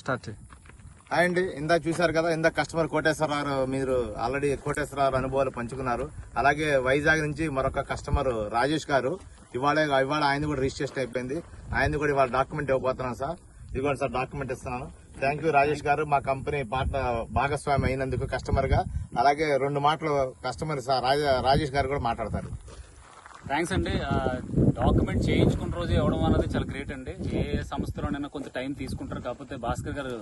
Start చేయి. అండి ఇందాక చూశారు కదా, ఇందాక కస్టమర్ కోటేశ్వరరావు, మీరు ఆల్రెడీ కోటేశ్వరరావు అనుభవాలు పంచుకున్నారు. అలాగే వైజాగ్ నుంచి మరొక కస్టమర్ రాజేష్ గారు, ఇవాళ ఆయన కూడా రిజిస్ట్రేషన్ అయిపోయింది. ఆయన కూడా ఇవాళ డాక్యుమెంట్ ఇవ్వబోతున్నాను సార్. ఇదిగోండి సార్, డాక్యుమెంట్ ఇస్తున్నాను. థ్యాంక్ యూ రాజేష్ గారు, మా కంపెనీ పార్ట్నర్ భాగస్వామి అయినందుకు కస్టమర్ గా. అలాగే 2 మాటలు కస్టమర్ రాజేష్ గారు కూడా మాట్లాడతారు. థ్యాంక్స్ అండి. డాక్యుమెంట్ చేయించుకున్న రోజు ఇవ్వడం అనేది చాలా గ్రేట్ అండి. ఏ సంస్థలోనైనా కొంత టైం తీసుకుంటారు. కాకపోతే భాస్కర్ గారు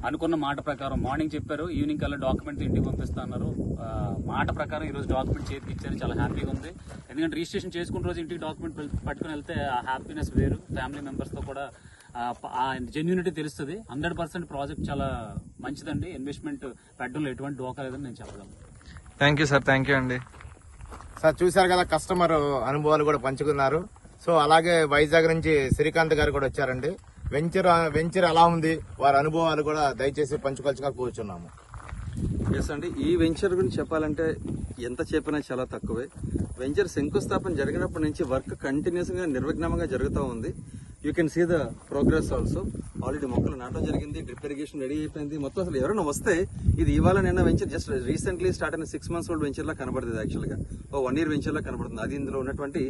అనుకున్న మాట ప్రకారం మార్నింగ్ చెప్పారు, ఈవినింగ్ కల్లా డాక్యుమెంట్ ఇంటికి పంపిస్తా అన్నారు. మాట ప్రకారం ఈ రోజు డాక్యుమెంట్ చేతికి ఇచ్చారు. చాలా హ్యాపీగా ఉంది. ఎందుకంటే రిజిస్ట్రేషన్ చేసుకున్న రోజు ఇంటికి డాక్యుమెంట్ పట్టుకుని వెళ్తే ఆ హ్యాపీనెస్ వేరు. ఫ్యామిలీ మెంబర్స్ తో కూడా ఆ జెన్యూనిటీ తెలుస్తుంది. 100% ప్రాజెక్ట్ చాలా మంచిదండి. ఇన్వెస్ట్మెంట్ పెట్టడంలో ఎటువంటి డోకా లేదని నేను చెప్పగలను. Thank you sir. Thank you అండి. సార్ చూశారు కదా, కస్టమర్ అనుభవాలు కూడా పంచుకున్నారు. సో అలాగే వైజాగ్ నుంచి శ్రీకాంత్ గారు కూడా వచ్చారండి. వెంచర్ ఎలా ఉంది, వారి అనుభవాలు కూడా దయచేసి పంచుకోవాల్సిగా కూర్చున్నాము. ఎస్ అండి, ఈ వెంచర్ గురించి చెప్పాలంటే ఎంత చెప్పినా చాలా తక్కువే. వెంచర్ శంకుస్థాపన జరిగినప్పటి నుంచి వర్క్ కంటిన్యూస్ గా నిర్విఘ్నంగా జరుగుతూ ఉంది. You can see the progress also. Already మొక్కలు నాటడం జరిగింది, డ్రిప్ ఇరిగేషన్ రెడీ అయిపోయింది. మొత్తం అసలు ఎవరైనా వస్తే ఇది ఇవాళ నిన్న వెంచర్ జస్ట్ రీసెంట్లీ స్టార్ట్ అయిన 6 months ఓల్డ్ వెంచర్ లా కనబడుతుంది. యాక్చువల్ గా 1 year వెంచర్ లా కనబడుతుంది. అది ఇందులో ఉన్నటువంటి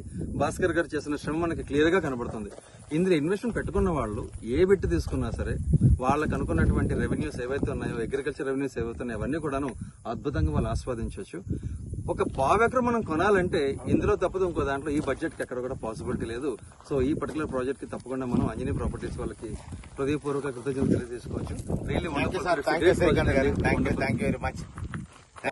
భాస్కర్ గారు చేసిన శ్రమ మనకి క్లియర్ గా కనబడుతుంది. ఇందులో ఇన్వెస్ట్మెంట్ పెట్టుకున్న వాళ్ళు ఏ బిట్ తీసుకున్నా సరే వాళ్ళకి అనుకున్నటువంటి రెవెన్యూస్ ఏవైతే ఉన్నాయో, అగ్రికల్చర్ రెవెన్యూస్ ఏవైతే ఉన్నాయో అవన్నీ కూడాను అద్భుతంగా వాళ్ళు ఆస్వాదించవచ్చు. ఒక పావెకరం మనం కొనాలంటే ఇందులో తప్పదు ఇంకో దాంట్లో ఈ బడ్జెట్ కి ఎక్కడ కూడా పాసిబిలిటీ లేదు. సో ఈ పర్టికులర్ ప్రాజెక్ట్ కి తప్పకుండా మనం అంజనీ ప్రాపర్టీస్ వాళ్ళకి హృదయపూర్వక కృతజ్ఞతలు తెలియజేసుకోవచ్చు. Really thank you very much.